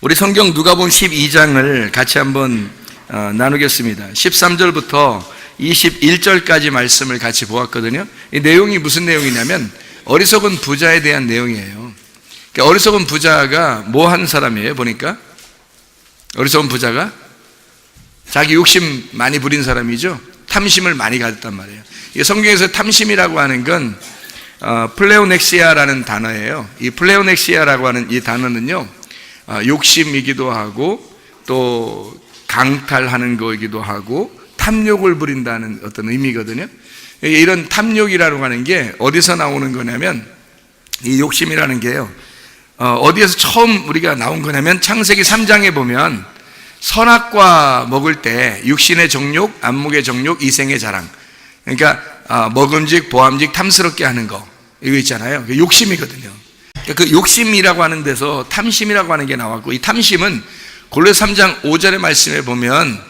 우리 성경 누가복음 12장을 같이 한번 나누겠습니다. 13절부터 21절까지 말씀을 같이 보았거든요. 이 내용이 무슨 내용이냐면 어리석은 부자에 대한 내용이에요. 그러니까 어리석은 부자가 뭐 하는 사람이에요? 보니까 어리석은 부자가 자기 욕심 많이 부린 사람이죠. 탐심을 많이 가졌단 말이에요. 이 성경에서 탐심이라고 하는 건 플레오넥시아라는 단어예요. 이 플레오넥시아라고 하는 이 단어는요, 욕심이기도 하고 또 강탈하는 거이기도 하고 탐욕을 부린다는 어떤 의미거든요. 이런 탐욕이라고 하는 게 어디서 나오는 거냐면, 이 욕심이라는 게요, 어디에서 처음 우리가 나온 거냐면 창세기 3장에 보면 선악과 먹을 때 육신의 정욕, 안목의 정욕, 이생의 자랑, 그러니까 먹음직, 보암직, 탐스럽게 하는 거, 이거 있잖아요. 욕심이거든요. 그 욕심이라고 하는 데서 탐심이라고 하는 게 나왔고, 이 탐심은 골로새 3장 5절의 말씀에 보면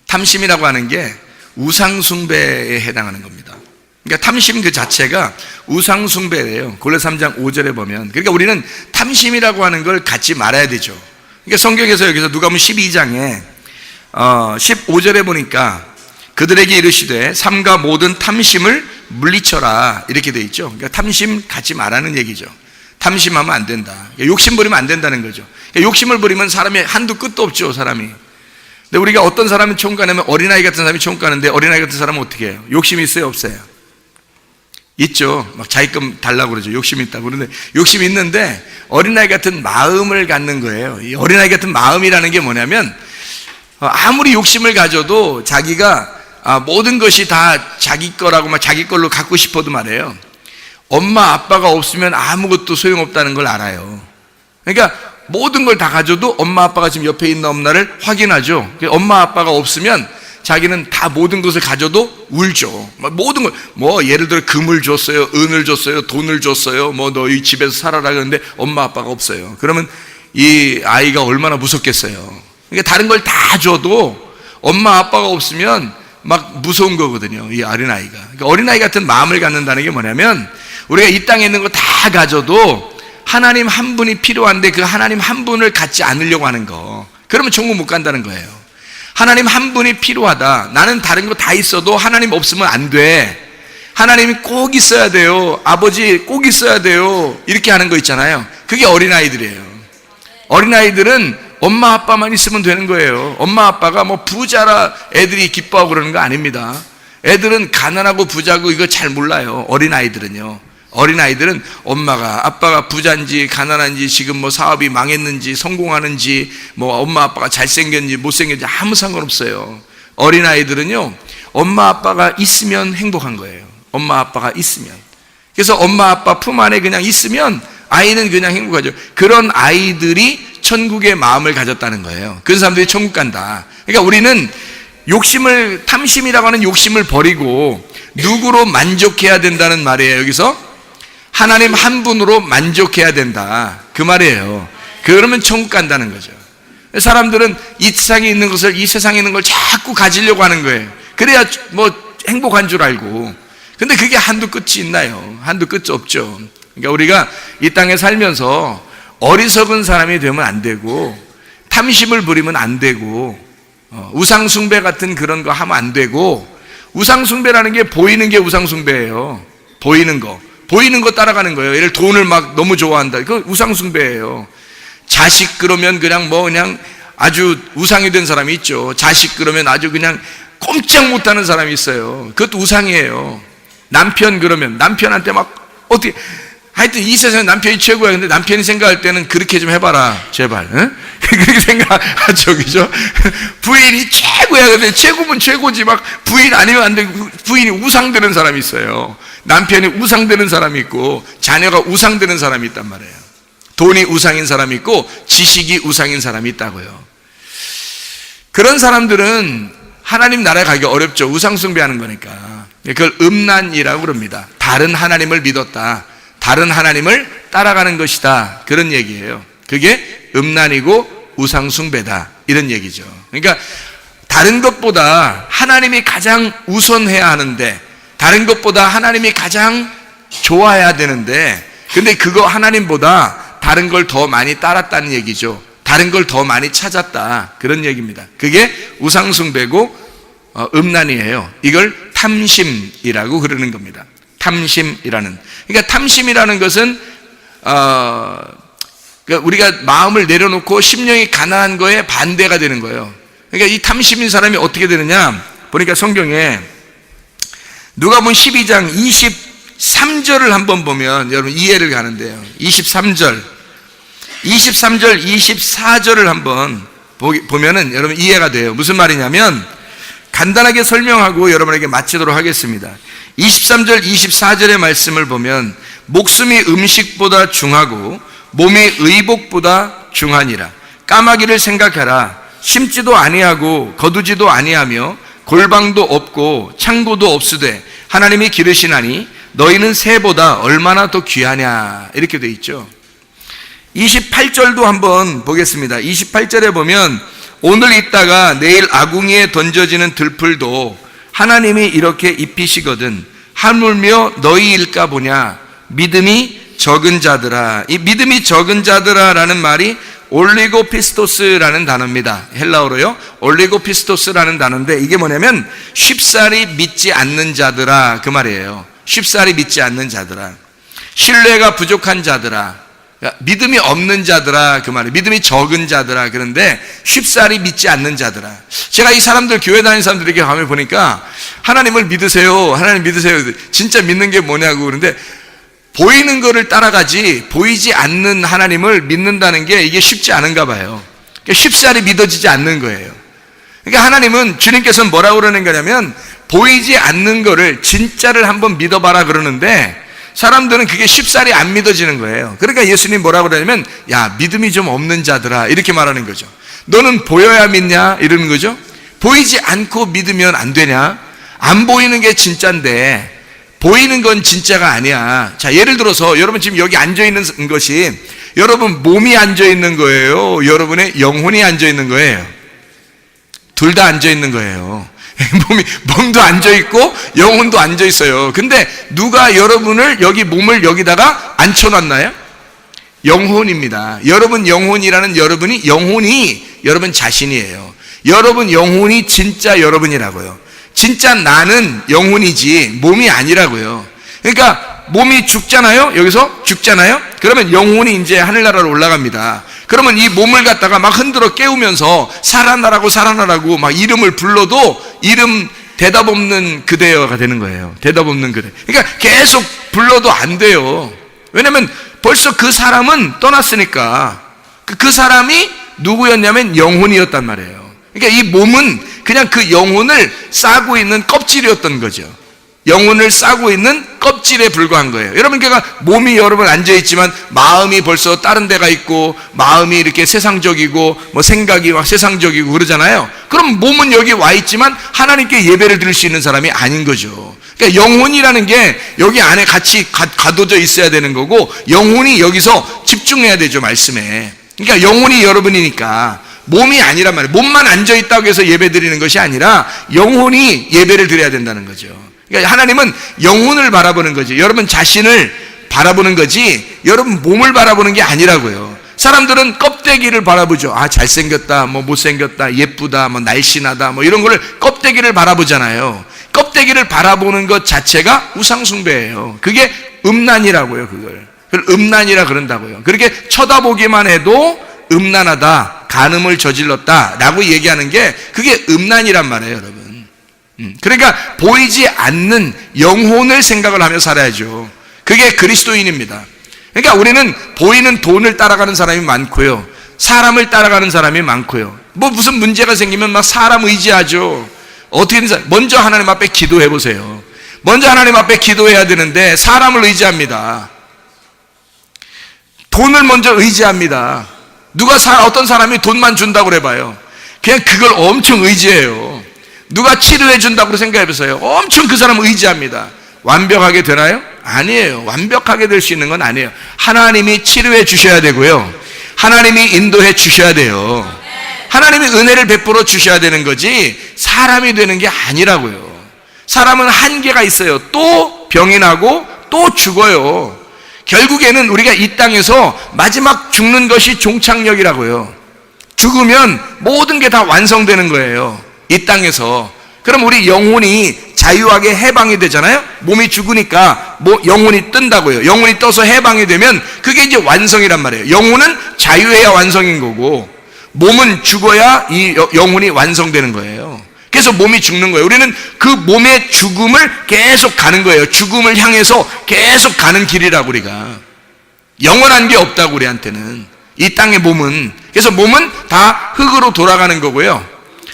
탐심이라고 하는 게 우상숭배에 해당하는 겁니다. 그러니까 탐심 그 자체가 우상숭배예요. 골로새 3장 5절에 보면. 그러니까 우리는 탐심이라고 하는 걸 갖지 말아야 되죠. 그러니까 성경에서 여기서 누가복음 12장에 15절에 보니까 그들에게 이르시되 삼가 모든 탐심을 물리쳐라, 이렇게 돼 있죠. 그러니까 탐심 갖지 말라는 얘기죠. 탐심하면 안 된다. 그러니까 욕심 부리면 안 된다는 거죠. 그러니까 욕심을 부리면 사람이 한두 끝도 없죠, 사람이. 근데 우리가 어떤 사람은 총가내면 어린아이 같은 사람이 총가는데, 어린아이 같은 사람은 어떻게 해요? 욕심이 있어요, 없어요? 있죠. 막 자기 것 달라고 그러죠. 욕심이 있다고. 그런데 욕심이 있는데 어린아이 같은 마음을 갖는 거예요. 이 어린아이 같은 마음이라는 게 뭐냐면, 아무리 욕심을 가져도 자기가 모든 것이 다 자기 거라고 막 자기 걸로 갖고 싶어도 말이에요, 엄마 아빠가 없으면 아무것도 소용없다는 걸 알아요. 그러니까 모든 걸 다 가져도 엄마 아빠가 지금 옆에 있나 없나를 확인하죠. 엄마 아빠가 없으면 자기는 다 모든 것을 가져도 울죠. 모든 걸, 뭐 예를 들어 금을 줬어요, 은을 줬어요, 돈을 줬어요, 뭐 너희 집에서 살아라 그러는데 엄마 아빠가 없어요. 그러면 이 아이가 얼마나 무섭겠어요. 그러니까 다른 걸 다 줘도 엄마 아빠가 없으면 막 무서운 거거든요, 이 어린아이가. 그러니까 어린아이 같은 마음을 갖는다는 게 뭐냐면, 우리가 이 땅에 있는 거 다 가져도 하나님 한 분이 필요한데 그 하나님 한 분을 갖지 않으려고 하는 거, 그러면 천국 못 간다는 거예요. 하나님 한 분이 필요하다. 나는 다른 거 다 있어도 하나님 없으면 안 돼. 하나님이 꼭 있어야 돼요. 아버지 꼭 있어야 돼요. 이렇게 하는 거 있잖아요. 그게 어린아이들이에요. 어린아이들은 엄마 아빠만 있으면 되는 거예요. 엄마 아빠가 뭐 부자라 애들이 기뻐하고 그러는 거 아닙니다. 애들은 가난하고 부자고 이거 잘 몰라요. 어린아이들은요. 어린아이들은 엄마가 아빠가 부자인지 가난한지, 지금 뭐 사업이 망했는지 성공하는지, 뭐 엄마 아빠가 잘생겼는지 못생겼는지 아무 상관없어요. 어린아이들은요, 엄마 아빠가 있으면 행복한 거예요. 엄마 아빠가 있으면. 그래서 엄마 아빠 품 안에 그냥 있으면 아이는 그냥 행복하죠. 그런 아이들이 천국의 마음을 가졌다는 거예요. 그런 사람들이 천국 간다. 그러니까 우리는 욕심을, 탐심이라고 하는 욕심을 버리고 누구로 만족해야 된다는 말이에요. 여기서 하나님 한 분으로 만족해야 된다, 그 말이에요. 그러면 천국 간다는 거죠. 사람들은 이 세상에 있는 것을, 이 세상에 있는 걸 자꾸 가지려고 하는 거예요. 그래야 뭐 행복한 줄 알고. 근데 그게 한두 끝이 있나요? 한두 끝이 없죠. 그러니까 우리가 이 땅에 살면서 어리석은 사람이 되면 안 되고, 탐심을 부리면 안 되고, 우상숭배 같은 그런 거 하면 안 되고. 우상숭배라는 게 보이는 게 우상숭배예요. 보이는 거 따라가는 거예요. 예를 들어 돈을 막 너무 좋아한다, 그거 우상숭배예요. 자식 그러면 그냥 아주 우상이 된 사람이 있죠. 자식 그러면 아주 그냥 꼼짝 못하는 사람이 있어요. 그것도 우상이에요. 남편 그러면 남편한테 막 어떻게, 하여튼 이 세상에 남편이 최고야. 근데 남편이 생각할 때는 그렇게 좀 해봐라, 제발. 응? 그렇게 생각하죠, 그죠? 부인이 최고야. 근데 최고면 최고지, 막 부인 아니면 안 되고, 부인이 우상되는 사람이 있어요. 남편이 우상되는 사람이 있고, 자녀가 우상되는 사람이 있단 말이에요. 돈이 우상인 사람이 있고, 지식이 우상인 사람이 있다고요. 그런 사람들은 하나님 나라에 가기 어렵죠. 우상숭배하는 거니까. 그걸 음란이라고 그럽니다. 다른 하나님을 믿었다, 다른 하나님을 따라가는 것이다, 그런 얘기예요. 그게 음란이고 우상숭배다, 이런 얘기죠. 그러니까 다른 것보다 하나님이 가장 우선해야 하는데, 다른 것보다 하나님이 가장 좋아해야 되는데, 근데 그거 하나님보다 다른 걸 더 많이 따랐다는 얘기죠. 다른 걸 더 많이 찾았다, 그런 얘기입니다. 그게 우상숭배고 음란이에요. 이걸 탐심이라고 그러는 겁니다. 탐심이라는. 그러니까 탐심이라는 것은 그러니까 우리가 마음을 내려놓고 심령이 가난한 거에 반대가 되는 거예요. 그러니까 이 탐심인 사람이 어떻게 되느냐, 보니까 성경에 누가복음 12장 23절을 한번 보면 여러분 이해를 가는데요. 23절, 24절을 한번 보면은 여러분 이해가 돼요. 무슨 말이냐면 간단하게 설명하고 여러분에게 마치도록 하겠습니다. 23절, 24절의 말씀을 보면 목숨이 음식보다 중하고 몸이 의복보다 중하니라. 까마귀를 생각하라. 심지도 아니하고 거두지도 아니하며 골방도 없고 창고도 없으되 하나님이 기르시나니 너희는 새보다 얼마나 더 귀하냐, 이렇게 돼 있죠. 28절도 한번 보겠습니다. 28절에 보면 오늘 있다가 내일 아궁이에 던져지는 들풀도 하나님이 이렇게 입히시거든 하물며 너희일까 보냐. 믿음이 적은 자들아. 이 믿음이 적은 자들아라는 말이 올리고피스토스라는 단어입니다. 헬라어로요, 올리고피스토스라는 단어인데 이게 뭐냐면 쉽사리 믿지 않는 자들아, 그 말이에요. 쉽사리 믿지 않는 자들아, 신뢰가 부족한 자들아, 믿음이 없는 자들아, 그 말이에요. 믿음이 적은 자들아. 그런데 쉽사리 믿지 않는 자들아. 제가 이 사람들, 교회 다니는 사람들에게 가면 보니까 하나님을 믿으세요, 하나님 믿으세요, 진짜 믿는 게 뭐냐고. 그런데 보이는 거를 따라가지 보이지 않는 하나님을 믿는다는 게 이게 쉽지 않은가 봐요. 그러니까 쉽사리 믿어지지 않는 거예요. 그러니까 하나님은, 주님께서는 뭐라고 그러는 거냐면 보이지 않는 거를 진짜를 한번 믿어봐라 그러는데 사람들은 그게 쉽사리 안 믿어지는 거예요. 그러니까 예수님 뭐라고 그러냐면 야, 믿음이 좀 없는 자들아, 이렇게 말하는 거죠. 너는 보여야 믿냐, 이러는 거죠. 보이지 않고 믿으면 안 되냐? 안 보이는 게 진짜인데 보이는 건 진짜가 아니야. 자, 예를 들어서 여러분 지금 여기 앉아있는 것이 여러분 몸이 앉아있는 거예요, 여러분의 영혼이 앉아있는 거예요? 둘 다 앉아있는 거예요. 몸도 앉아있고 영혼도 앉아있어요. 근데 누가 여러분을, 여기 몸을 여기다가 앉혀놨나요? 영혼입니다. 여러분 영혼이라는 여러분이, 영혼이 여러분 자신이에요. 여러분 영혼이 진짜 여러분이라고요. 진짜 나는 영혼이지 몸이 아니라고요. 그러니까 몸이 죽잖아요. 여기서 죽잖아요. 그러면 영혼이 이제 하늘나라로 올라갑니다. 그러면 이 몸을 갖다가 막 흔들어 깨우면서 살아나라고 살아나라고 막 이름을 불러도 이름 대답 없는 그대여가 되는 거예요. 대답 없는 그대. 그러니까 계속 불러도 안 돼요. 왜냐면 벌써 그 사람은 떠났으니까. 그 사람이 누구였냐면 영혼이었단 말이에요. 그러니까 이 몸은 그냥 그 영혼을 싸고 있는 껍질이었던 거죠. 영혼을 싸고 있는 껍질에 불과한 거예요. 여러분, 그러니까 몸이 여러분 앉아있지만 마음이 벌써 다른 데가 있고 마음이 이렇게 세상적이고 뭐 생각이 막 세상적이고 그러잖아요. 그럼 몸은 여기 와 있지만 하나님께 예배를 드릴 수 있는 사람이 아닌 거죠. 그러니까 영혼이라는 게 여기 안에 같이 가둬져 있어야 되는 거고 영혼이 여기서 집중해야 되죠, 말씀에. 그러니까 영혼이 여러분이니까 몸이 아니란 말이에요. 몸만 앉아있다고 해서 예배 드리는 것이 아니라 영혼이 예배를 드려야 된다는 거죠. 그러니까 하나님은 영혼을 바라보는 거지, 여러분 자신을 바라보는 거지 여러분 몸을 바라보는 게 아니라고요. 사람들은 껍데기를 바라보죠. 아, 잘생겼다, 뭐 못생겼다, 예쁘다, 뭐 날씬하다, 뭐 이런 거를 껍데기를 바라보잖아요. 껍데기를 바라보는 것 자체가 우상숭배예요. 그게 음란이라고요. 그걸 음란이라 그런다고요. 그렇게 쳐다보기만 해도 음란하다, 간음을 저질렀다 라고 얘기하는 게 그게 음란이란 말이에요, 여러분. 그러니까 보이지 않는 영혼을 생각을 하며 살아야죠. 그게 그리스도인입니다. 그러니까 우리는 보이는 돈을 따라가는 사람이 많고요, 사람을 따라가는 사람이 많고요. 뭐 무슨 문제가 생기면 막 사람 의지하죠. 어떻게 먼저 하나님 앞에 기도해 보세요. 먼저 하나님 앞에 기도해야 되는데 사람을 의지합니다. 돈을 먼저 의지합니다. 누가 어떤 사람이 돈만 준다고 해봐요. 그냥 그걸 엄청 의지해요. 누가 치료해 준다고 생각해 보세요. 엄청 그 사람 의지합니다. 완벽하게 되나요? 아니에요. 완벽하게 될 수 있는 건 아니에요. 하나님이 치료해 주셔야 되고요, 하나님이 인도해 주셔야 돼요. 하나님이 은혜를 베풀어 주셔야 되는 거지 사람이 되는 게 아니라고요. 사람은 한계가 있어요. 또 병이 나고 또 죽어요. 결국에는 우리가 이 땅에서 마지막 죽는 것이 종착역이라고요. 죽으면 모든 게 다 완성되는 거예요. 이 땅에서. 그럼 우리 영혼이 자유하게 해방이 되잖아요. 몸이 죽으니까 영혼이 뜬다고요. 영혼이 떠서 해방이 되면 그게 이제 완성이란 말이에요. 영혼은 자유해야 완성인 거고, 몸은 죽어야 이 영혼이 완성되는 거예요. 그래서 몸이 죽는 거예요. 우리는 그 몸의 죽음을 계속 가는 거예요. 죽음을 향해서 계속 가는 길이라고. 우리가 영원한 게 없다고, 우리한테는. 이 땅의 몸은. 그래서 몸은 다 흙으로 돌아가는 거고요,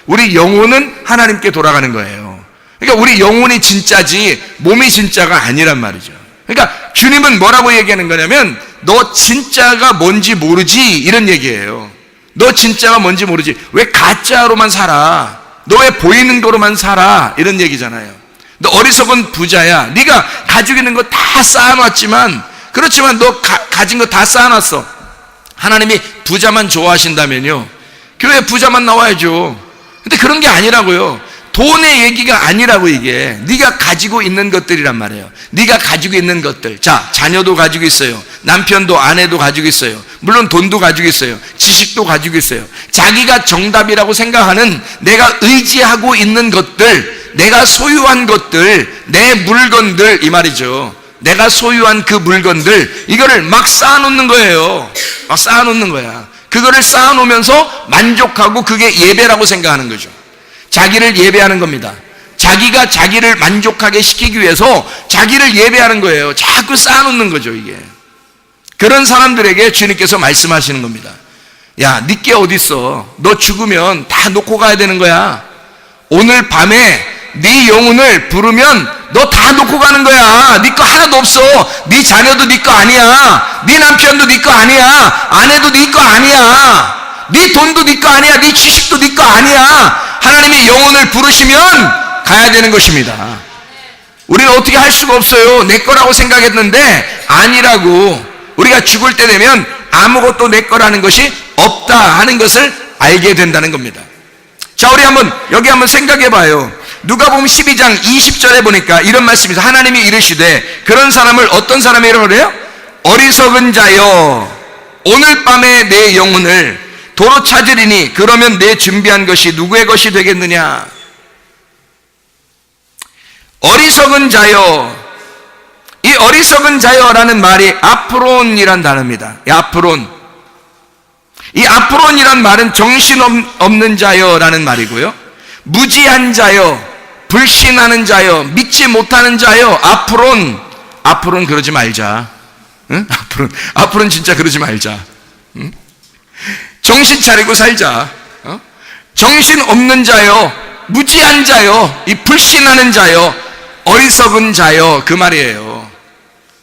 우리 영혼은 하나님께 돌아가는 거예요. 그러니까 우리 영혼이 진짜지 몸이 진짜가 아니란 말이죠. 그러니까 주님은 뭐라고 얘기하는 거냐면, 너 진짜가 뭔지 모르지, 이런 얘기예요. 너 진짜가 뭔지 모르지. 왜 가짜로만 살아? 너 왜 보이는 거로만 살아? 이런 얘기잖아요. 너 어리석은 부자야. 네가 가지고 있는 거 다 쌓아놨지만, 그렇지만 너 가진 거 다 쌓아놨어. 하나님이 부자만 좋아하신다면요, 교회 부자만 나와야죠. 근데 그런 게 아니라고요. 돈의 얘기가 아니라고. 이게 네가 가지고 있는 것들이란 말이에요. 네가 가지고 있는 것들. 자, 자녀도 가지고 있어요. 남편도 아내도 가지고 있어요. 물론 돈도 가지고 있어요. 지식도 가지고 있어요. 자기가 정답이라고 생각하는, 내가 의지하고 있는 것들, 내가 소유한 것들, 내 물건들, 이 말이죠. 내가 소유한 그 물건들, 이거를 막 쌓아놓는 거예요. 막 쌓아놓는 거야. 그거를 쌓아놓으면서 만족하고, 그게 예배라고 생각하는 거죠. 자기를 예배하는 겁니다. 자기가 자기를 만족하게 시키기 위해서 자기를 예배하는 거예요. 자꾸 쌓아놓는 거죠, 이게. 그런 사람들에게 주님께서 말씀하시는 겁니다. 야, 니께 어딨어? 너 죽으면 다 놓고 가야 되는 거야. 오늘 밤에 네 영혼을 부르면 너 다 놓고 가는 거야. 네 거 하나도 없어. 네 자녀도 네 거 아니야. 네 남편도 네 거 아니야. 아내도 네 거 아니야. 네 돈도 네 거 아니야. 네 지식도 네 거 아니야. 하나님이 영혼을 부르시면 가야 되는 것입니다. 우리는 어떻게 할 수가 없어요. 내 거라고 생각했는데 아니라고. 우리가 죽을 때 되면 아무것도 내 거라는 것이 없다 하는 것을 알게 된다는 겁니다. 자, 우리 여기 한번 생각해 봐요. 누가복음 12장 20절에 보니까 이런 말씀이 있어요. 하나님이 이르시되, 그런 사람을 어떤 사람이라고 그래요? 어리석은 자여, 오늘 밤에 내 영혼을 도로 찾으리니 그러면 내 준비한 것이 누구의 것이 되겠느냐. 어리석은 자여. 이 어리석은 자여라는 말이 아프론이란 단어입니다. 이 아프론이란 말은 정신없는 자여라는 말이고요, 무지한 자여, 불신하는 자여, 믿지 못하는 자여. 아프론 그러지 말자. 응? 아프론 진짜 그러지 말자. 응? 정신 차리고 살자. 정신 없는 자여, 무지한 자여, 이 불신하는 자여, 어리석은 자여, 그 말이에요.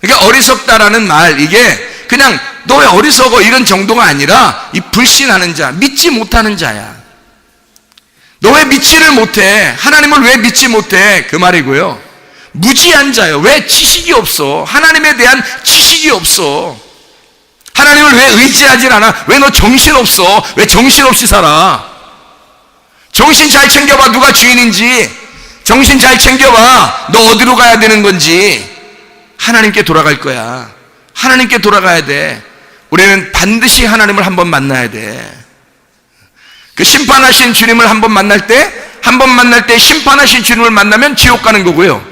그러니까 어리석다라는 말, 이게 그냥 너 왜 어리석어 이런 정도가 아니라, 이 불신하는 자, 믿지 못하는 자야. 너 왜 믿지를 못해? 하나님을 왜 믿지 못해? 그 말이고요. 무지한 자요. 왜 지식이 없어? 하나님에 대한 지식이 없어. 하나님을 왜 의지하질 않아? 왜 너 정신없어? 왜 정신없이 살아? 정신 잘 챙겨봐. 누가 주인인지 정신 잘 챙겨봐. 너 어디로 가야 되는 건지. 하나님께 돌아갈 거야. 하나님께 돌아가야 돼. 우리는 반드시 하나님을 한번 만나야 돼. 그 심판하신 주님을 한번 만날 때 심판하신 주님을 만나면 지옥 가는 거고요,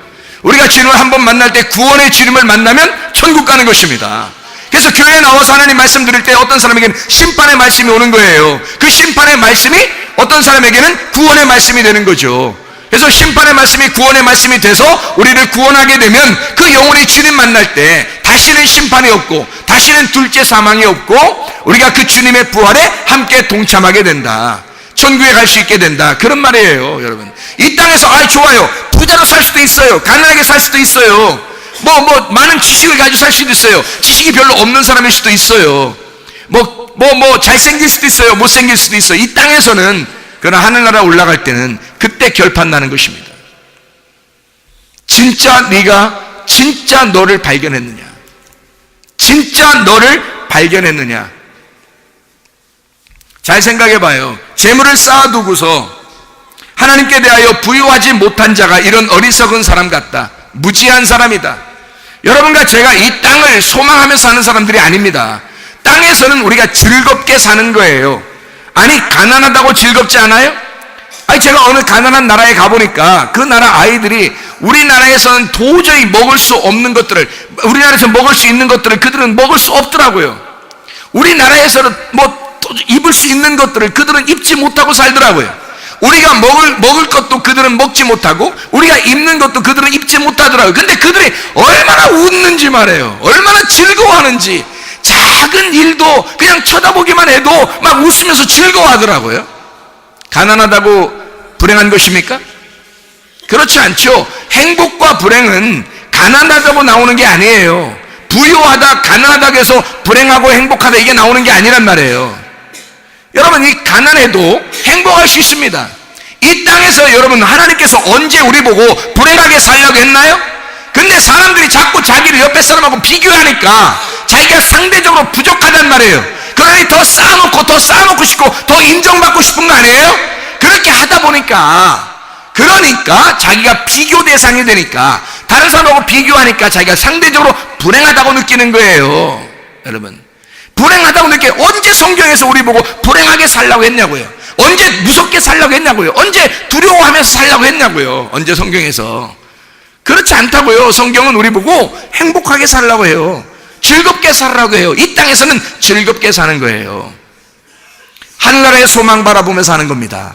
우리가 주님을 한번 만날 때 구원의 주님을 만나면 천국 가는 것입니다. 그래서 교회에 나와서 하나님 말씀 드릴 때 어떤 사람에게는 심판의 말씀이 오는 거예요. 그 심판의 말씀이 어떤 사람에게는 구원의 말씀이 되는 거죠. 그래서 심판의 말씀이 구원의 말씀이 돼서 우리를 구원하게 되면, 그 영혼이 주님 만날 때 다시는 심판이 없고 다시는 둘째 사망이 없고, 우리가 그 주님의 부활에 함께 동참하게 된다. 천국에 갈 수 있게 된다. 그런 말이에요, 여러분. 이 땅에서 좋아요. 부자로 살 수도 있어요. 가난하게 살 수도 있어요. 많은 지식을 가지고 살 수도 있어요. 지식이 별로 없는 사람일 수도 있어요. 잘생길 수도 있어요. 못생길 수도 있어요. 이 땅에서는. 그러나 하늘나라 올라갈 때는 그때 결판 나는 것입니다. 진짜 네가 진짜 너를 발견했느냐? 진짜 너를 발견했느냐? 잘 생각해 봐요. 재물을 쌓아두고서 하나님께 대하여 부유하지 못한 자가 이런 어리석은 사람 같다. 무지한 사람이다. 여러분과 제가 이 땅을 소망하며 사는 사람들이 아닙니다. 땅에서는 우리가 즐겁게 사는 거예요. 아니, 가난하다고 즐겁지 않아요? 아니, 제가 어느 가난한 나라에 가보니까 그 나라 아이들이 우리나라에서는 도저히 먹을 수 없는 것들을, 우리나라에서 먹을 수 있는 것들을 그들은 먹을 수 없더라고요. 우리나라에서는 입을 수 있는 것들을 그들은 입지 못하고 살더라고요. 우리가 먹을 것도 그들은 먹지 못하고, 우리가 입는 것도 그들은 입지 못하더라고요. 근데 그들이 얼마나 웃는지 말해요. 얼마나 즐거워하는지. 작은 일도 그냥 쳐다보기만 해도 막 웃으면서 즐거워하더라고요. 가난하다고 불행한 것입니까? 그렇지 않죠. 행복과 불행은 가난하다고 나오는 게 아니에요. 부유하다, 가난하다고 해서 불행하고 행복하다 이게 나오는 게 아니란 말이에요. 여러분, 이 가난해도 행복할 수 있습니다. 이 땅에서 여러분, 하나님께서 언제 우리 보고 불행하게 살려고 했나요? 근데 사람들이 자꾸 자기를 옆에 사람하고 비교하니까 자기가 상대적으로 부족하단 말이에요. 그러니 더 쌓아놓고 싶고 더 인정받고 싶은 거 아니에요? 그렇게 하다 보니까, 그러니까 자기가 비교 대상이 되니까, 다른 사람하고 비교하니까 자기가 상대적으로 불행하다고 느끼는 거예요. 여러분, 불행하다고 느껴요. 언제 성경에서 우리 보고 불행하게 살라고 했냐고요? 언제 무섭게 살라고 했냐고요? 언제 두려워하면서 살라고 했냐고요? 언제 성경에서? 그렇지 않다고요. 성경은 우리 보고 행복하게 살라고 해요. 즐겁게 살라고 해요. 이 땅에서는 즐겁게 사는 거예요. 하늘나라의 소망 바라보며 사는 겁니다.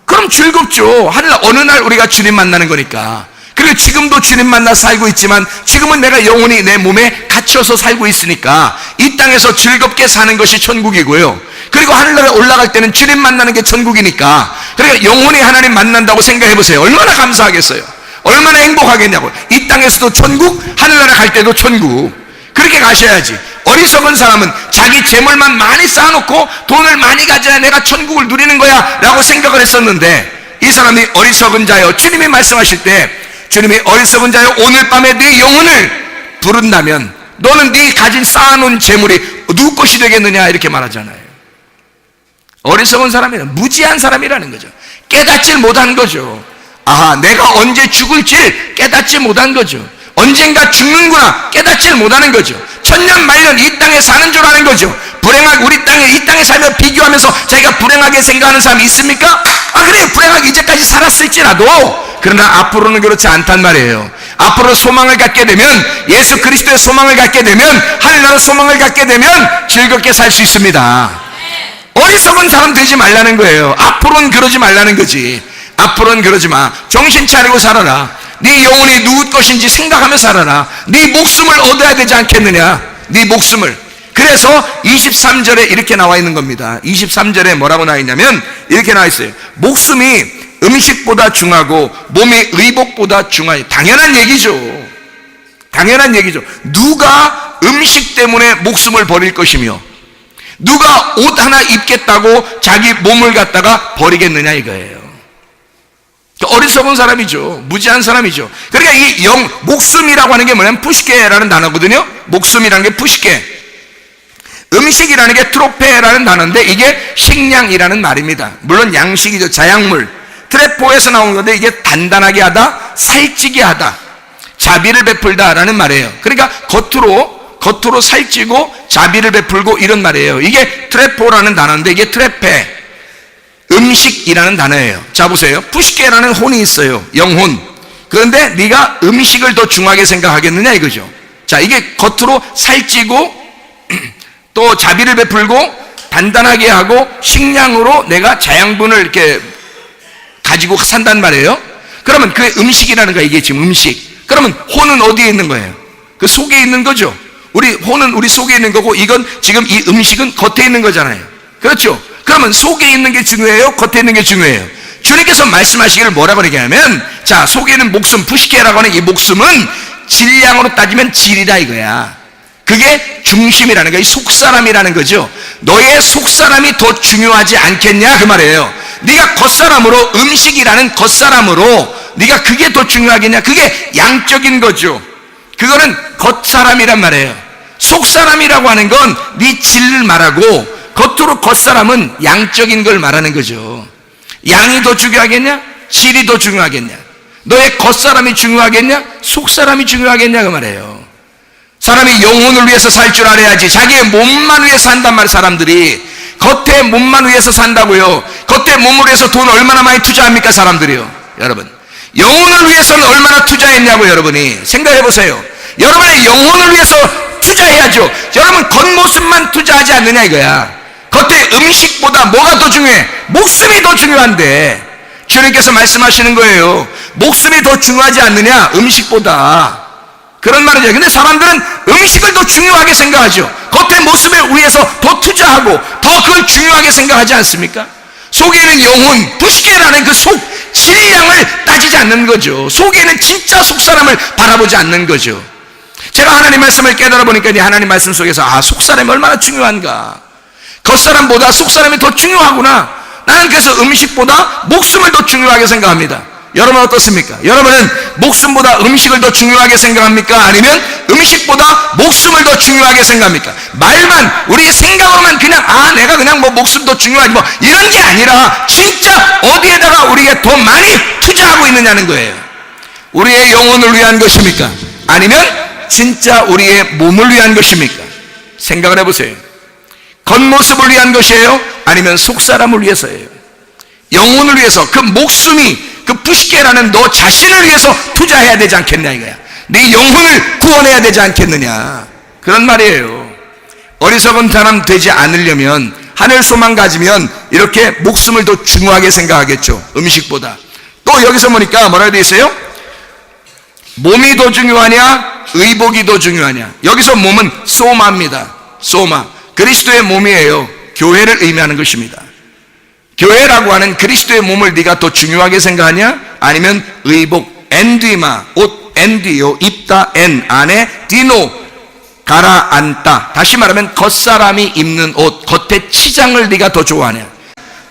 그럼 즐겁죠. 하늘날 어느 날 우리가 주님 만나는 거니까. 그리고 지금도 주님 만나 살고 있지만 지금은 내가 영혼이 내 몸에 갇혀서 살고 있으니까 이 땅에서 즐겁게 사는 것이 천국이고요. 그리고 하늘나라에 올라갈 때는 주님 만나는 게 천국이니까, 그러니까 영혼이 하나님 만난다고 생각해 보세요. 얼마나 감사하겠어요. 얼마나 행복하겠냐고요. 이 땅에서도 천국, 하늘나라 갈 때도 천국. 그렇게 가셔야지. 어리석은 사람은 자기 재물만 많이 쌓아놓고 돈을 많이 가져야 내가 천국을 누리는 거야 라고 생각을 했었는데, 이 사람이 어리석은 자여, 주님이 말씀하실 때 주님이 어리석은 자여 오늘 밤에 네 영혼을 부른다면 너는 네 가진 쌓아놓은 재물이 누구 것이 되겠느냐 이렇게 말하잖아요. 어리석은 사람이란 무지한 사람이라는 거죠. 깨닫질 못한 거죠. 아하, 내가 언제 죽을지 깨닫지 못한 거죠. 언젠가 죽는구나 깨닫질 못하는 거죠. 천년만년 이 땅에 사는 줄 아는 거죠. 불행하게 우리 이 땅에 살며 비교하면서 자기가 불행하게 생각하는 사람이 있습니까? 아, 그래, 불행하게 이제까지 살았을지라도, 그러나 앞으로는 그렇지 않단 말이에요. 앞으로 소망을 갖게 되면, 예수 그리스도의 소망을 갖게 되면, 하늘나라 소망을 갖게 되면 즐겁게 살 수 있습니다. 어리석은 사람 되지 말라는 거예요. 앞으로는 그러지 말라는 거지. 앞으로는 그러지 마. 정신 차리고 살아라. 네 영혼이 누구 것인지 생각하며 살아라. 네 목숨을 얻어야 되지 않겠느냐. 네 목숨을. 그래서 23절에 이렇게 나와 있는 겁니다. 23절에 뭐라고 나와 있냐면 이렇게 나와 있어요. 목숨이 음식보다 중하고 몸이 의복보다 중하니. 당연한 얘기죠. 당연한 얘기죠. 누가 음식 때문에 목숨을 버릴 것이며 누가 옷 하나 입겠다고 자기 몸을 갖다가 버리겠느냐 이거예요. 어리석은 사람이죠. 무지한 사람이죠. 그러니까 이 목숨이라고 하는 게 뭐냐면 푸시케라는 단어거든요. 목숨이라는 게 푸시케. 음식이라는 게 트로페라는 단어인데 이게 식량이라는 말입니다. 물론 양식이죠. 자약물. 트레포에서 나온 건데 이게 단단하게 하다, 살찌게 하다, 자비를 베풀다라는 말이에요. 그러니까 겉으로 살찌고 자비를 베풀고 이런 말이에요. 이게 트레포라는 단어인데 이게 트레페, 음식이라는 단어예요. 자 보세요. 푸시케라는 혼이 있어요. 영혼. 그런데 네가 음식을 더 중하게 생각하겠느냐 이거죠. 자, 이게 겉으로 살찌고 또 자비를 베풀고 단단하게 하고 식량으로 내가 자양분을 이렇게 가지고 산단 말이에요. 그러면 그 음식이라는 거야. 이게 지금 음식. 그러면 혼은 어디에 있는 거예요? 그 속에 있는 거죠. 우리 혼은 우리 속에 있는 거고 이건 지금 이 음식은 겉에 있는 거잖아요. 그렇죠? 그러면 속에 있는 게 중요해요? 겉에 있는 게 중요해요? 주님께서 말씀하시기를 뭐라고 얘기하면, 자, 속에 있는 목숨, 푸시케라고 하는 이 목숨은 질량으로 따지면 질이다 이거야. 그게 중심이라는 거야. 이 속사람이라는 거죠. 너의 속사람이 더 중요하지 않겠냐 그 말이에요. 네가 겉사람으로, 음식이라는 겉사람으로 네가 그게 더 중요하겠냐. 그게 양적인 거죠. 그거는 겉사람이란 말이에요. 속사람이라고 하는 건 네 질을 말하고 겉으로 겉사람은 양적인 걸 말하는 거죠. 양이 더 중요하겠냐? 질이 더 중요하겠냐? 너의 겉사람이 중요하겠냐? 속사람이 중요하겠냐 그 말이에요. 사람이 영혼을 위해서 살 줄 알아야지. 자기의 몸만 위해서 산단 말이에요. 사람들이 겉의 몸만 위해서 산다고요. 겉의 몸을 위해서 돈 얼마나 많이 투자합니까, 사람들이요? 여러분, 영혼을 위해서는 얼마나 투자했냐고. 여러분이 생각해 보세요. 여러분의 영혼을 위해서 투자해야죠. 여러분, 겉모습만 투자하지 않느냐 이거야. 겉의 음식보다 뭐가 더 중요해? 목숨이 더 중요한데 주님께서 말씀하시는 거예요. 목숨이 더 중요하지 않느냐, 음식보다. 그런 말이죠. 근데 사람들은 음식을 더 중요하게 생각하죠. 겉의 모습을 위해서 더 투자하고 더 그걸 중요하게 생각하지 않습니까? 속에 있는 영혼, 부시게라는 그 속 질량을 따지지 않는 거죠. 속에 있는 진짜 속사람을 바라보지 않는 거죠. 제가 하나님 말씀을 깨달아 보니까 이 하나님 말씀 속에서 속사람이 얼마나 중요한가. 겉사람보다 속사람이 더 중요하구나. 나는 그래서 음식보다 목숨을 더 중요하게 생각합니다. 여러분 어떻습니까? 여러분은 목숨보다 음식을 더 중요하게 생각합니까? 아니면 음식보다 목숨을 더 중요하게 생각합니까? 말만, 우리 생각으로만 그냥 내가 그냥 뭐 목숨 더 중요하지 뭐 이런 게 아니라 진짜 어디에다가 우리가 더 많이 투자하고 있느냐는 거예요. 우리의 영혼을 위한 것입니까? 아니면 진짜 우리의 몸을 위한 것입니까? 생각을 해보세요. 겉모습을 위한 것이에요? 아니면 속사람을 위해서예요? 영혼을 위해서, 그 목숨이 그 부시게라는 너 자신을 위해서 투자해야 되지 않겠냐 이거야. 네 영혼을 구원해야 되지 않겠느냐, 그런 말이에요. 어리석은 사람 되지 않으려면, 하늘 소망 가지면 이렇게 목숨을 더 중요하게 생각하겠죠, 음식보다. 또 여기서 보니까 뭐라고 되어 있어요? 몸이 더 중요하냐, 의복이 더 중요하냐. 여기서 몸은 소마입니다. 소마, 그리스도의 몸이에요. 교회를 의미하는 것입니다. 교회라고 하는 그리스도의 몸을 네가 더 중요하게 생각하냐, 아니면 의복, 엔디마, 옷, 엔디요, 입다, 엔, 안에 디노, 가라앉다. 다시 말하면 겉사람이 입는 옷, 겉의 치장을 네가 더 좋아하냐.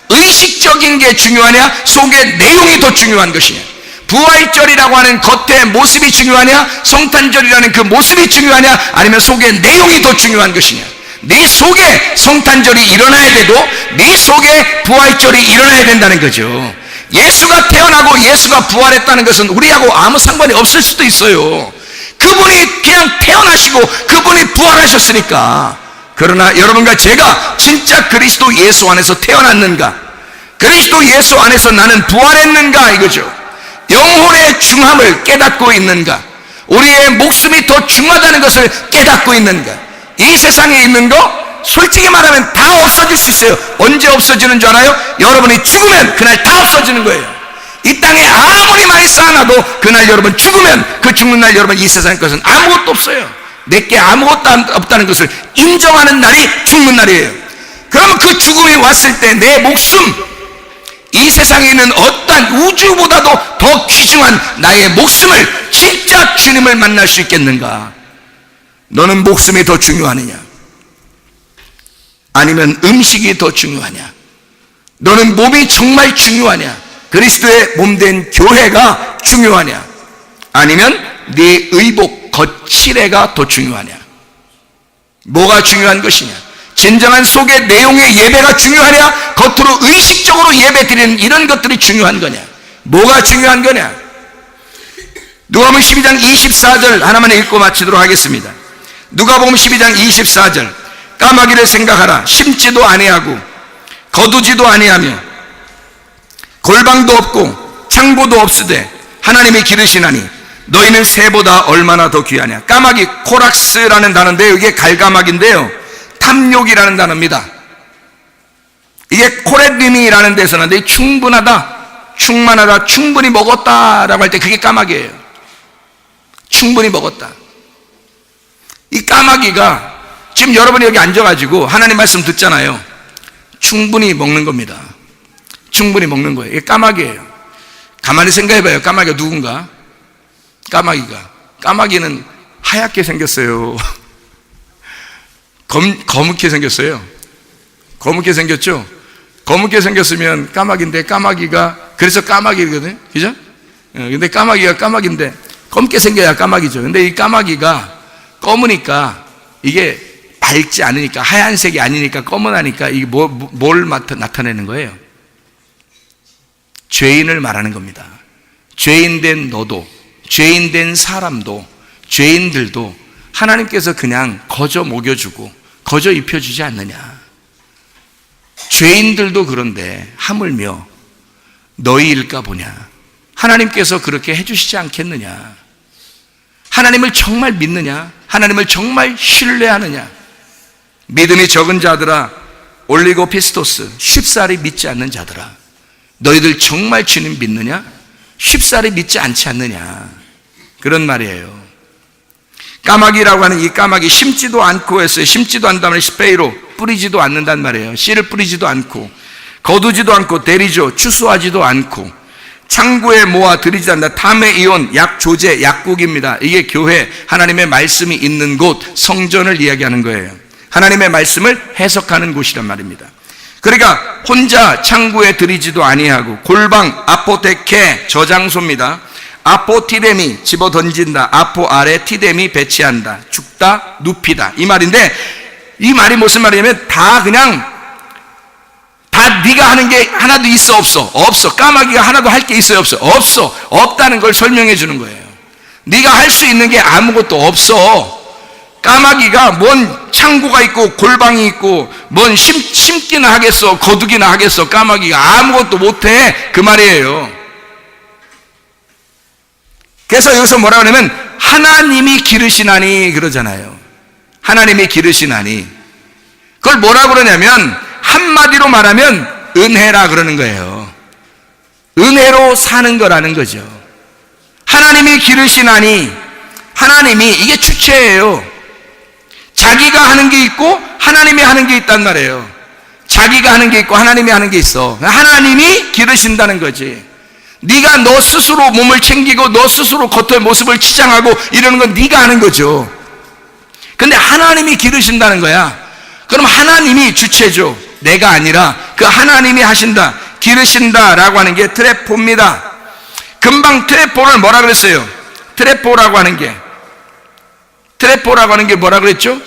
의식적인 게 중요하냐, 속의 내용이 더 중요한 것이냐. 부활절이라고 하는 겉의 모습이 중요하냐, 성탄절이라는 그 모습이 중요하냐, 아니면 속의 내용이 더 중요한 것이냐. 네 속에 성탄절이 일어나야 되고 네 속에 부활절이 일어나야 된다는 거죠. 예수가 태어나고 예수가 부활했다는 것은 우리하고 아무 상관이 없을 수도 있어요. 그분이 그냥 태어나시고 그분이 부활하셨으니까. 그러나 여러분과 제가 진짜 그리스도 예수 안에서 태어났는가, 그리스도 예수 안에서 나는 부활했는가 이거죠. 영혼의 중함을 깨닫고 있는가, 우리의 목숨이 더 중요하다는 것을 깨닫고 있는가. 이 세상에 있는 거 솔직히 말하면 다 없어질 수 있어요. 언제 없어지는 줄 알아요? 여러분이 죽으면 그날 다 없어지는 거예요. 이 땅에 아무리 많이 쌓아놔도 그날 여러분 죽으면, 그 죽는 날 여러분 이 세상의 것은 아무것도 없어요. 내게 아무것도 없다는 것을 인정하는 날이 죽는 날이에요. 그러면 그 죽음이 왔을 때 내 목숨, 이 세상에 있는 어떠한 우주보다도 더 귀중한 나의 목숨을 진짜 주님을 만날 수 있겠는가? 너는 목숨이 더 중요하느냐, 아니면 음식이 더 중요하냐? 너는 몸이 정말 중요하냐, 그리스도의 몸된 교회가 중요하냐, 아니면 네 의복 겉칠해가 더 중요하냐? 뭐가 중요한 것이냐? 진정한 속의 내용의 예배가 중요하냐, 겉으로 의식적으로 예배 드리는 이런 것들이 중요한 거냐? 뭐가 중요한 거냐? 누가복음 12장 24절 하나만 읽고 마치도록 하겠습니다. 누가복음 12장 24절. 까마귀를 생각하라. 심지도 아니하고 거두지도 아니하며 골방도 없고 창고도 없으되 하나님이 기르시나니 너희는 새보다 얼마나 더 귀하냐. 까마귀, 코락스라는 단어인데요, 이게 갈가마귀인데요, 탐욕이라는 단어입니다. 이게 코레림이라는 데서 나는데 충분하다, 충만하다, 충분히 먹었다라고 할 때 그게 까마귀예요. 충분히 먹었다. 이 까마귀가 지금 여러분이 여기 앉아가지고 하나님 말씀 듣잖아요. 충분히 먹는 겁니다. 충분히 먹는 거예요. 이게 까마귀예요. 가만히 생각해봐요. 까마귀가 누군가? 까마귀는 하얗게 생겼어요. 거뭇게 생겼어요. 거뭇게 생겼죠? 거뭇게 생겼으면 까마귀인데, 까마귀가, 그래서 까마귀거든요. 그죠? 근데 까마귀가 까마귀인데 검게 생겨야 까마귀죠. 근데 이 까마귀가 검으니까, 이게 밝지 않으니까, 하얀색이 아니니까 검은하니까 이게 뭘 나타내는 거예요? 죄인을 말하는 겁니다. 죄인된 너도, 죄인된 사람도, 죄인들도 하나님께서 그냥 거저 먹여주고 거저 입혀주지 않느냐. 죄인들도 그런데 하물며 너희일까 보냐. 하나님께서 그렇게 해주시지 않겠느냐. 하나님을 정말 믿느냐? 하나님을 정말 신뢰하느냐? 믿음이 적은 자들아, 올리고피스토스, 쉽사리 믿지 않는 자들아, 너희들 정말 주님 믿느냐? 쉽사리 믿지 않지 않느냐? 그런 말이에요. 까마귀라고 하는 이 까마귀, 심지도 않고 했어요. 심지도 않다면 스페이로, 뿌리지도 않는단 말이에요. 씨를 뿌리지도 않고, 거두지도 않고, 데리죠, 추수하지도 않고, 창고에 모아 들이지 않는다. 타메이온, 약조제, 약국입니다. 이게 교회, 하나님의 말씀이 있는 곳, 성전을 이야기하는 거예요. 하나님의 말씀을 해석하는 곳이란 말입니다. 그러니까 혼자 창고에 들이지도 아니하고, 골방, 아포테케, 저장소입니다. 아포티데미, 집어 던진다. 아포 아래 티데미, 배치한다. 죽다, 눕히다. 이 말인데, 이 말이 무슨 말이냐면 다 그냥 다 네가 하는 게 하나도 있어 없어? 없어. 까마귀가 하나도 할 게 있어요 없어? 없어. 없다는 걸 설명해 주는 거예요. 네가 할 수 있는 게 아무것도 없어. 까마귀가 뭔 창고가 있고 골방이 있고 뭔 심기나 하겠어, 거두기나 하겠어. 까마귀가 아무것도 못해, 그 말이에요. 그래서 여기서 뭐라 그러냐면 하나님이 기르시나니 그러잖아요. 하나님이 기르시나니. 그걸 뭐라 그러냐면 한마디로 말하면 은혜라 그러는 거예요. 은혜로 사는 거라는 거죠. 하나님이 기르시나니, 하나님이, 이게 주체예요. 자기가 하는 게 있고 하나님이 하는 게 있단 말이에요. 자기가 하는 게 있고 하나님이 하는 게 있어. 하나님이 기르신다는 거지. 네가 너 스스로 몸을 챙기고 너 스스로 겉의 모습을 치장하고 이러는 건 네가 하는 거죠. 근데 하나님이 기르신다는 거야. 그럼 하나님이 주체죠. 내가 아니라 그 하나님이 하신다, 기르신다라고 하는 게 트레포입니다. 금방 트레포를 뭐라 그랬어요? 트레포라고 하는 게 뭐라 그랬죠?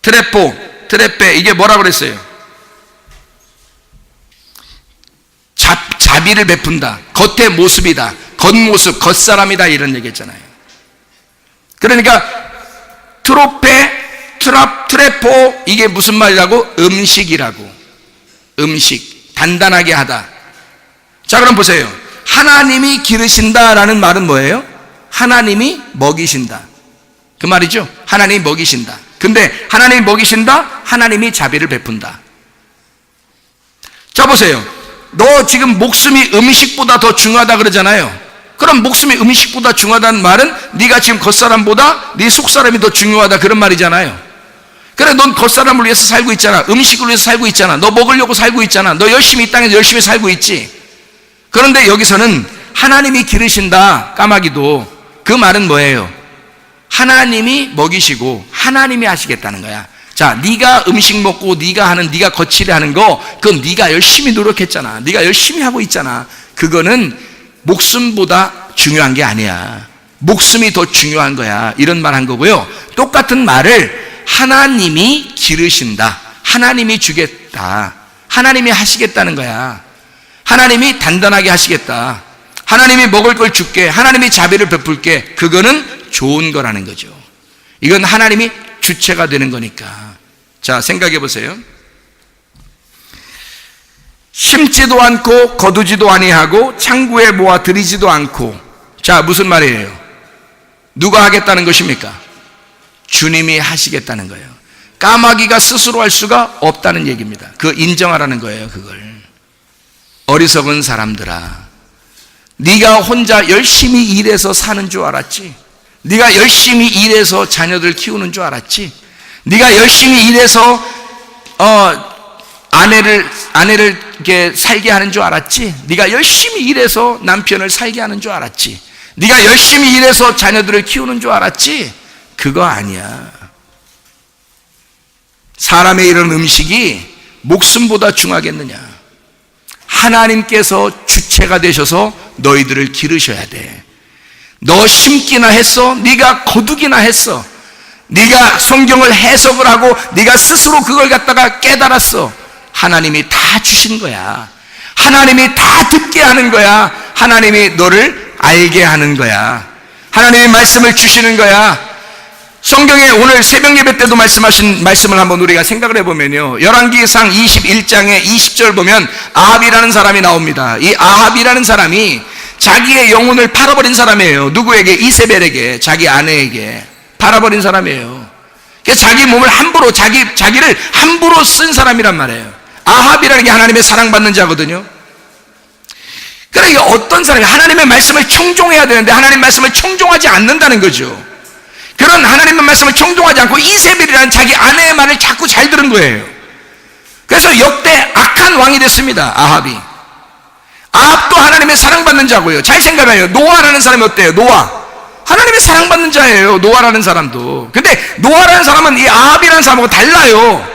트레포, 트레페, 이게 뭐라 그랬어요? 자비를 베푼다, 겉의 모습이다, 겉모습, 겉사람이다, 이런 얘기 했잖아요. 그러니까 트레포, 이게 무슨 말이라고? 음식이라고. 음식, 단단하게 하다. 자, 그럼 보세요. 하나님이 기르신다라는 말은 뭐예요? 하나님이 먹이신다, 그 말이죠. 하나님이 먹이신다. 근데 하나님이 먹이신다, 하나님이 자비를 베푼다. 자, 보세요. 너 지금 목숨이 음식보다 더 중요하다 그러잖아요. 그럼 목숨이 음식보다 중요하다는 말은 네가 지금 겉사람보다 네 속사람이 더 중요하다, 그런 말이잖아요. 그래, 넌 겉사람을 위해서 살고 있잖아. 음식을 위해서 살고 있잖아. 너 먹으려고 살고 있잖아. 너 열심히 이 땅에서 열심히 살고 있지. 그런데 여기서는 하나님이 기르신다, 까마귀도, 그 말은 뭐예요? 하나님이 먹이시고 하나님이 하시겠다는 거야. 자, 네가 음식 먹고 네가 하는, 네가 거칠게 하는 거, 그건 네가 열심히 노력했잖아. 네가 열심히 하고 있잖아. 그거는 목숨보다 중요한 게 아니야. 목숨이 더 중요한 거야. 이런 말 한 거고요. 똑같은 말을 하나님이 기르신다, 하나님이 주겠다, 하나님이 하시겠다는 거야. 하나님이 단단하게 하시겠다, 하나님이 먹을 걸 줄게, 하나님이 자비를 베풀게, 그거는 좋은 거라는 거죠. 이건 하나님이 주체가 되는 거니까. 자, 생각해 보세요. 심지도 않고 거두지도 아니하고 창고에 모아 들이지도 않고. 자, 무슨 말이에요? 누가 하겠다는 것입니까? 주님이 하시겠다는 거예요. 까마귀가 스스로 할 수가 없다는 얘기입니다. 그 인정하라는 거예요. 그걸. 어리석은 사람들아, 네가 혼자 열심히 일해서 사는 줄 알았지? 네가 열심히 일해서 자녀들 키우는 줄 알았지? 네가 열심히 일해서 아내를 이렇게 살게 하는 줄 알았지? 네가 열심히 일해서 남편을 살게 하는 줄 알았지? 네가 열심히 일해서 자녀들을 키우는 줄 알았지? 그거 아니야. 사람의 이런 음식이 목숨보다 중하겠느냐? 하나님께서 주체가 되셔서 너희들을 기르셔야 돼. 너 심기나 했어? 네가 거두기나 했어? 네가 성경을 해석을 하고 네가 스스로 그걸 갖다가 깨달았어? 하나님이 다 주신 거야. 하나님이 다 듣게 하는 거야. 하나님이 너를 알게 하는 거야. 하나님의 말씀을 주시는 거야. 성경에 오늘 새벽 예배 때도 말씀하신 말씀을 한번 우리가 생각을 해보면요, 열왕기상 21장에 20절 보면 아합이라는 사람이 나옵니다. 이 아합이라는 사람이 자기의 영혼을 팔아버린 사람이에요. 누구에게? 이세벨에게, 자기 아내에게 팔아버린 사람이에요. 그래서 자기 몸을 함부로, 자기를 함부로 쓴 사람이란 말이에요. 아합이라는 게 하나님의 사랑받는 자거든요. 그러니까 어떤 사람이 하나님의 말씀을 청종해야 되는데 하나님의 말씀을 청종하지 않는다는 거죠. 그런 하나님의 말씀을 청종하지 않고 이세벨이라는 자기 아내의 말을 자꾸 잘 들은 거예요. 그래서 역대 악한 왕이 됐습니다. 아합이. 아합도 하나님의 사랑받는 자고요. 잘 생각해요. 노아라는 사람이 어때요? 노아. 하나님의 사랑받는 자예요. 노아라는 사람도. 근데 노아라는 사람은 이 아합이라는 사람하고 달라요.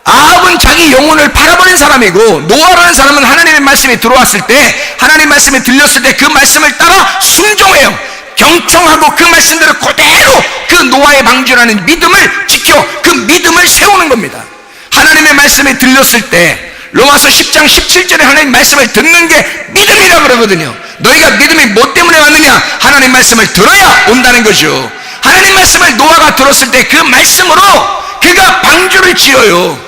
아합은 자기 영혼을 팔아버린 사람이고, 노아라는 사람은 하나님의 말씀이 들어왔을 때, 하나님의 말씀이 들렸을 때 그 말씀을 따라 순종해요. 경청하고 그 말씀대로 그대로 그 노아의 방주라는 믿음을 지켜 그 믿음을 세우는 겁니다. 하나님의 말씀이 들렸을 때 로마서 10장 17절에 하나님 말씀을 듣는 게 믿음이라고 그러거든요. 너희가 믿음이 뭐 때문에 왔느냐? 하나님 말씀을 들어야 온다는 거죠. 하나님 말씀을 노아가 들었을 때 그 말씀으로 그가 방주를 지어요.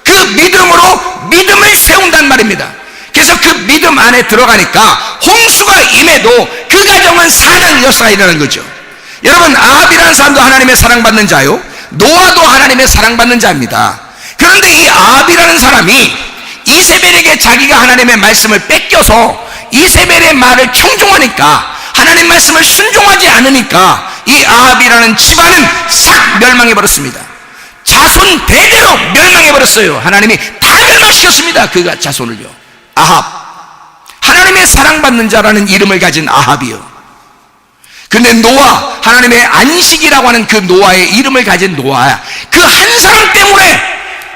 그 믿음으로 믿음을 세운단 말입니다. 그래서 그 믿음 안에 들어가니까 홍수가 임해도 그 가정은 사랑 역사가 일어나는 거죠. 여러분, 아합이라는 사람도 하나님의 사랑받는 자요, 노아도 하나님의 사랑받는 자입니다. 그런데 이 아합이라는 사람이 이세벨에게 자기가 하나님의 말씀을 뺏겨서 이세벨의 말을 청종하니까, 하나님 말씀을 순종하지 않으니까 이 아합이라는 집안은 싹 멸망해버렸습니다. 자손 대대로 멸망해버렸어요. 하나님이 다 멸망시켰습니다. 그 자손을요. 아합, 하나님의 사랑받는 자라는 이름을 가진 아합이요. 근데 노아, 하나님의 안식이라고 하는 그 노아의 이름을 가진 노아야, 그 한 사람 때문에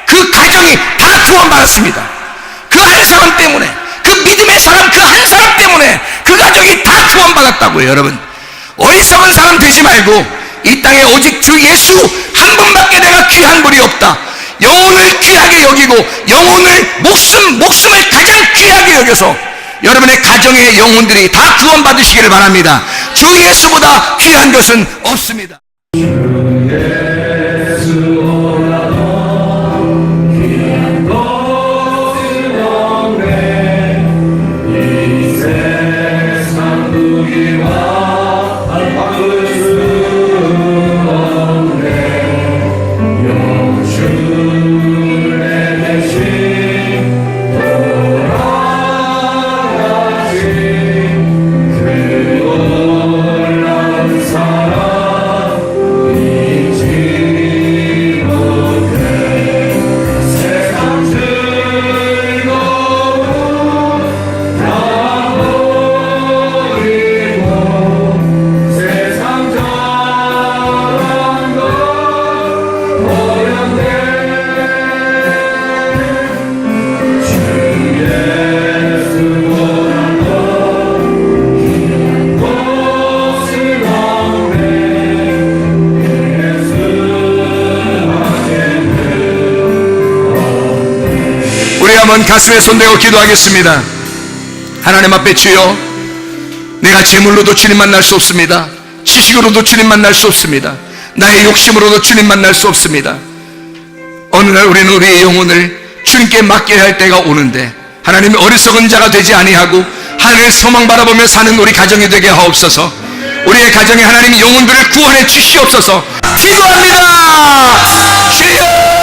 그 가정이 다 구원받았습니다. 그 한 사람 때문에, 그 믿음의 사람 그 한 사람 때문에 그 가족이 다 구원받았다고요. 여러분, 어리석은 사람 되지 말고 이 땅에 오직 주 예수 한 분밖에 내가 귀한 분이 없다, 영혼을 귀하게 여기고 영혼을 목숨을 가장 귀하게 여겨서 여러분의 가정의 영혼들이 다 구원받으시기를 바랍니다. 주 예수보다 귀한 것은 없습니다. 한번 가슴에 손대고 기도하겠습니다. 하나님 앞에 주여, 내가 재물로도 주님 만날 수 없습니다. 지식으로도 주님 만날 수 없습니다. 나의 욕심으로도 주님 만날 수 없습니다. 어느 날 우리는 우리의 영혼을 주님께 맡겨야 할 때가 오는데, 하나님이 어리석은 자가 되지 아니하고 하늘을 소망 바라보며 사는 우리 가정이 되게 하옵소서. 우리의 가정에 하나님이 영혼들을 구원해 주시옵소서. 기도합니다. 주여.